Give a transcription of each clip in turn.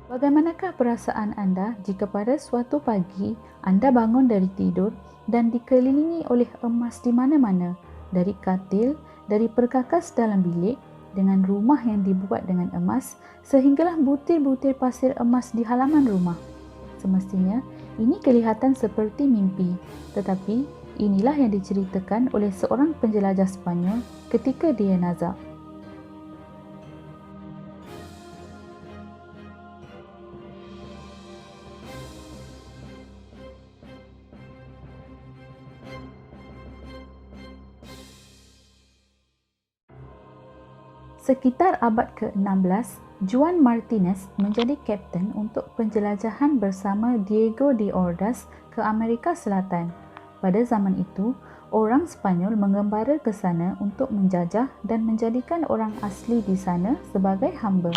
Bagaimanakah perasaan anda jika pada suatu pagi anda bangun dari tidur dan dikelilingi oleh emas di mana-mana, dari katil, dari perkakas dalam bilik, dengan rumah yang dibuat dengan emas, sehinggalah butir-butir pasir emas di halaman rumah? Semestinya, ini kelihatan seperti mimpi, tetapi inilah yang diceritakan oleh seorang penjelajah Sepanyol ketika dia nazak. Sekitar abad ke-16, Juan Martinez menjadi kapten untuk penjelajahan bersama Diego de Ordaz ke Amerika Selatan. Pada zaman itu, orang Sepanyol mengembara ke sana untuk menjajah dan menjadikan orang asli di sana sebagai hamba.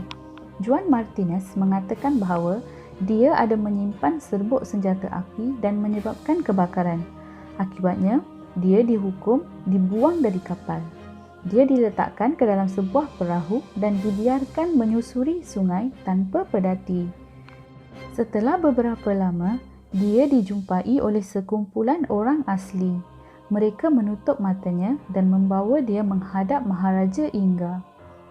Juan Martinez mengatakan bahawa dia ada menyimpan serbuk senjata api dan menyebabkan kebakaran. Akibatnya, dia dihukum dibuang dari kapal. Dia diletakkan ke dalam sebuah perahu dan dibiarkan menyusuri sungai tanpa pedati. Setelah beberapa lama, dia dijumpai oleh sekumpulan orang asli. Mereka menutup matanya dan membawa dia menghadap Maharaja Inga.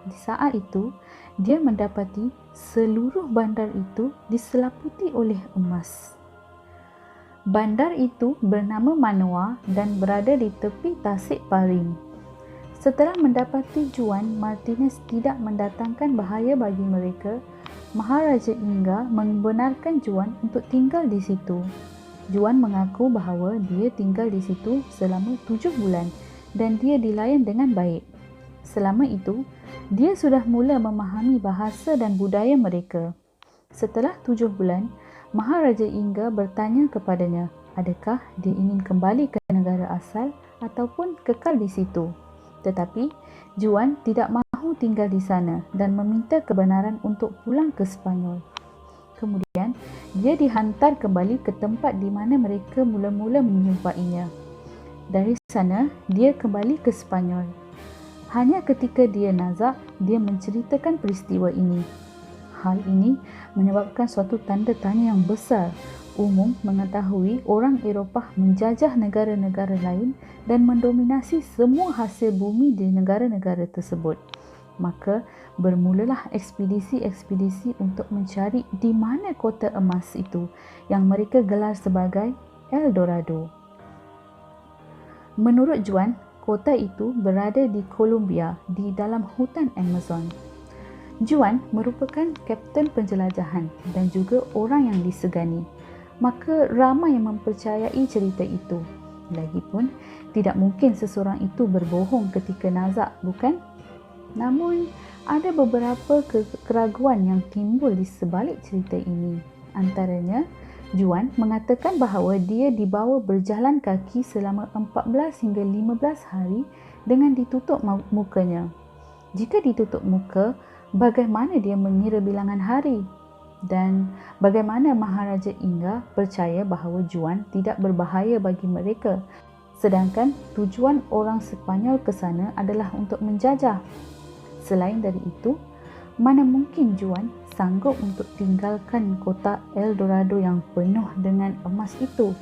Di saat itu, dia mendapati seluruh bandar itu diselaputi oleh emas. Bandar itu bernama Manoa dan berada di tepi Tasik Parim. Setelah mendapati Juan Martinez tidak mendatangkan bahaya bagi mereka, Maharaja Inga membenarkan Juan untuk tinggal di situ. Juan mengaku bahawa dia tinggal di situ selama 7 bulan dan dia dilayan dengan baik. Selama itu, dia sudah mula memahami bahasa dan budaya mereka. Setelah 7 bulan, Maharaja Inga bertanya kepadanya, adakah dia ingin kembali ke negara asal ataupun kekal di situ. Tetapi, Juan tidak mahu tinggal di sana dan meminta kebenaran untuk pulang ke Sepanyol. Kemudian, dia dihantar kembali ke tempat di mana mereka mula-mula menjumpainya. Dari sana, dia kembali ke Sepanyol. Hanya ketika dia nazak, dia menceritakan peristiwa ini. Hal ini menyebabkan suatu tanda tanya yang besar. Umum mengetahui orang Eropah menjajah negara-negara lain dan mendominasi semua hasil bumi di negara-negara tersebut. Maka bermulalah ekspedisi-ekspedisi untuk mencari di mana kota emas itu yang mereka gelar sebagai El Dorado. Menurut Juan, kota itu berada di Colombia di dalam hutan Amazon. Juan merupakan kapten penjelajahan dan juga orang yang disegani. Maka ramai yang mempercayai cerita itu. Lagipun, tidak mungkin seseorang itu berbohong ketika nazak, bukan? Namun, ada beberapa keraguan yang timbul di sebalik cerita ini. Antaranya, Juan mengatakan bahawa dia dibawa berjalan kaki selama 14 hingga 15 hari dengan ditutup mukanya. Jika ditutup muka, bagaimana dia mengira bilangan hari? Dan bagaimana Maharaja Inga percaya bahawa Juan tidak berbahaya bagi mereka, sedangkan tujuan orang Sepanyol ke sana adalah untuk menjajah. Selain dari itu, mana mungkin Juan sanggup untuk tinggalkan kota El Dorado yang penuh dengan emas itu?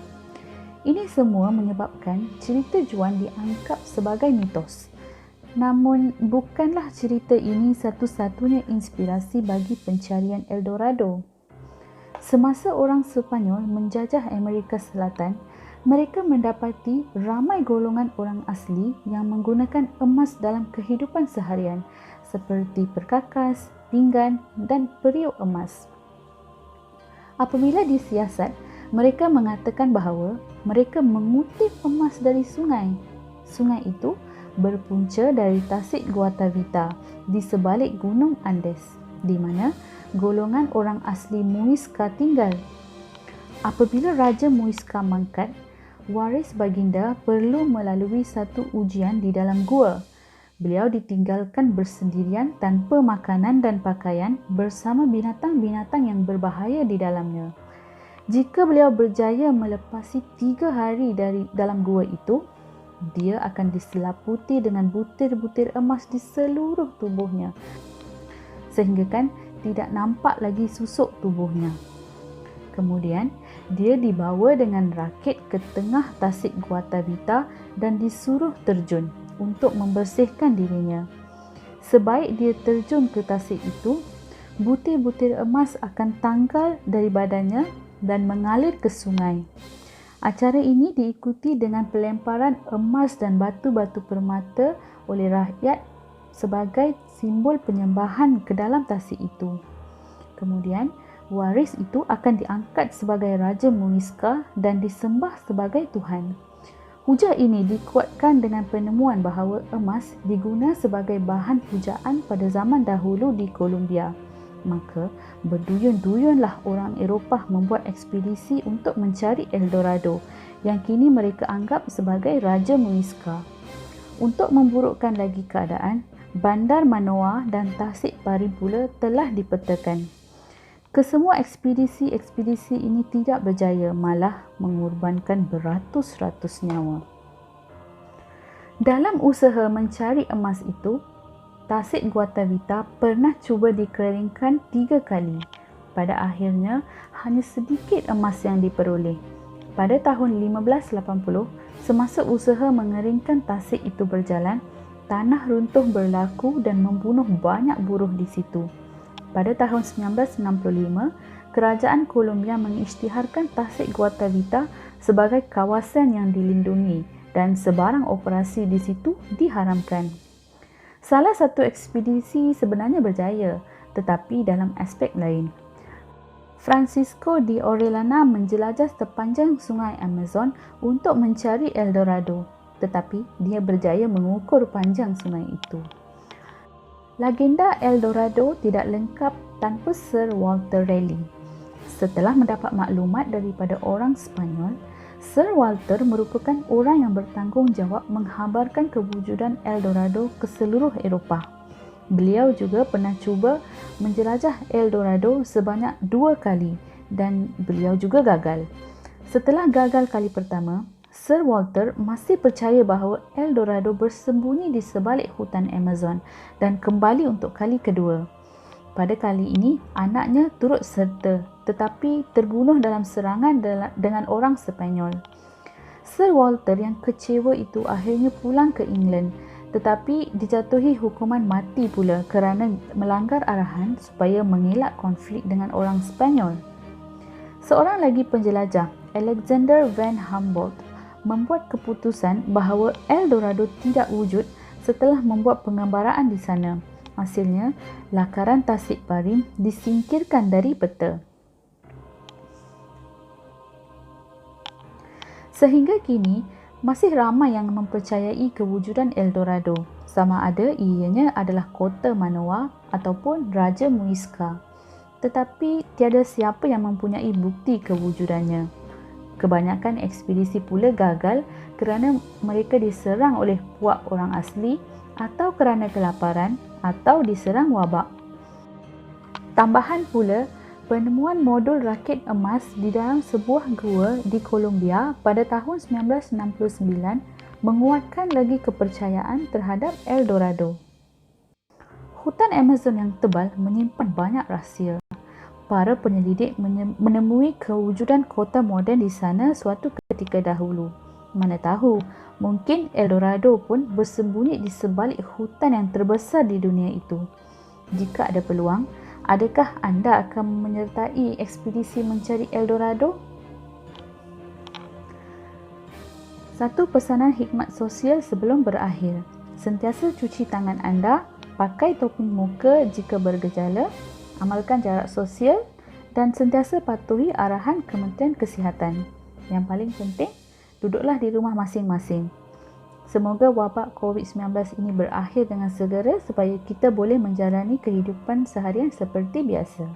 Ini semua menyebabkan cerita Juan dianggap sebagai mitos. Namun, bukanlah cerita ini satu-satunya inspirasi bagi pencarian El Dorado. Semasa orang Sepanyol menjajah Amerika Selatan, mereka mendapati ramai golongan orang asli yang menggunakan emas dalam kehidupan seharian, seperti perkakas, pinggan dan periuk emas. Apabila disiasat, mereka mengatakan bahawa mereka mengutip emas dari sungai. Sungai itu berpunca dari Tasik Guatavita di sebalik Gunung Andes, di mana golongan orang asli Muisca tinggal. Apabila Raja Muisca mangkat, waris baginda perlu melalui satu ujian di dalam gua. Beliau ditinggalkan bersendirian tanpa makanan dan pakaian bersama binatang-binatang yang berbahaya di dalamnya. Jika beliau berjaya melepasi 3 hari dari dalam gua itu, dia akan diselaputi dengan butir-butir emas di seluruh tubuhnya, sehingga kan tidak nampak lagi susuk tubuhnya. Kemudian, dia dibawa dengan rakit ke tengah tasik Guatavita dan disuruh terjun untuk membersihkan dirinya. Sebaik dia terjun ke tasik itu, butir-butir emas akan tanggal dari badannya dan mengalir ke sungai. Acara ini diikuti dengan pelemparan emas dan batu-batu permata oleh rakyat sebagai simbol penyembahan ke dalam tasik itu. Kemudian, waris itu akan diangkat sebagai Raja Muisca dan disembah sebagai Tuhan. Hujah ini dikuatkan dengan penemuan bahawa emas diguna sebagai bahan pujaan pada zaman dahulu di Colombia. Maka, berduyun-duyunlah orang Eropah membuat ekspedisi untuk mencari El Dorado yang kini mereka anggap sebagai Raja Muisca. Untuk memburukkan lagi keadaan, Bandar Manoa dan Tasik Parim pula telah dipetakan. Kesemua ekspedisi ini tidak berjaya, malah mengorbankan beratus-ratus nyawa. Dalam usaha mencari emas itu, tasik Guatavita pernah cuba dikelilingkan 3 kali. Pada akhirnya, hanya sedikit emas yang diperoleh. Pada tahun 1580, semasa usaha mengeringkan tasik itu berjalan, tanah runtuh berlaku dan membunuh banyak buruh di situ. Pada tahun 1965, kerajaan Colombia mengisytiharkan tasik Guatavita sebagai kawasan yang dilindungi dan sebarang operasi di situ diharamkan. Salah satu ekspedisi sebenarnya berjaya, tetapi dalam aspek lain. Francisco de Orellana menjelajah sepanjang sungai Amazon untuk mencari El Dorado, tetapi dia berjaya mengukur panjang sungai itu. Legenda El Dorado tidak lengkap tanpa Sir Walter Raleigh. Setelah mendapat maklumat daripada orang Sepanyol, Sir Walter merupakan orang yang bertanggungjawab menghabarkan kewujudan El Dorado ke seluruh Eropah. Beliau juga pernah cuba menjelajah El Dorado sebanyak 2 kali dan beliau juga gagal. Setelah gagal kali pertama, Sir Walter masih percaya bahawa El Dorado bersembunyi di sebalik hutan Amazon dan kembali untuk kali kedua. Pada kali ini, anaknya turut serta tetapi terbunuh dalam serangan dengan orang Sepanyol. Sir Walter yang kecewa itu akhirnya pulang ke England tetapi dijatuhi hukuman mati pula kerana melanggar arahan supaya mengelak konflik dengan orang Sepanyol. Seorang lagi penjelajah, Alexander van Humboldt, membuat keputusan bahawa El Dorado tidak wujud setelah membuat pengambaraan di sana. Hasilnya, lakaran Tasik Parim disingkirkan dari peta. Sehingga kini, masih ramai yang mempercayai kewujudan El Dorado, sama ada ianya adalah kota Manoa ataupun Raja Muisca. Tetapi tiada siapa yang mempunyai bukti kewujudannya. Kebanyakan ekspedisi pula gagal kerana mereka diserang oleh puak orang asli atau kerana kelaparan atau diserang wabak. Tambahan pula, penemuan modul rakit emas di dalam sebuah gua di Colombia pada tahun 1969 menguatkan lagi kepercayaan terhadap El Dorado. Hutan Amazon yang tebal menyimpan banyak rahsia. Para penyelidik menemui kewujudan kota moden di sana suatu ketika dahulu. Mana tahu, mungkin El Dorado pun bersembunyi di sebalik hutan yang terbesar di dunia itu. Jika ada peluang, adakah anda akan menyertai ekspedisi mencari El Dorado? Satu pesanan hikmat sosial sebelum berakhir. Sentiasa cuci tangan anda, pakai topi muka jika bergejala, amalkan jarak sosial dan sentiasa patuhi arahan Kementerian Kesihatan. Yang paling penting, duduklah di rumah masing-masing. Semoga wabak COVID-19 ini berakhir dengan segera supaya kita boleh menjalani kehidupan seharian seperti biasa.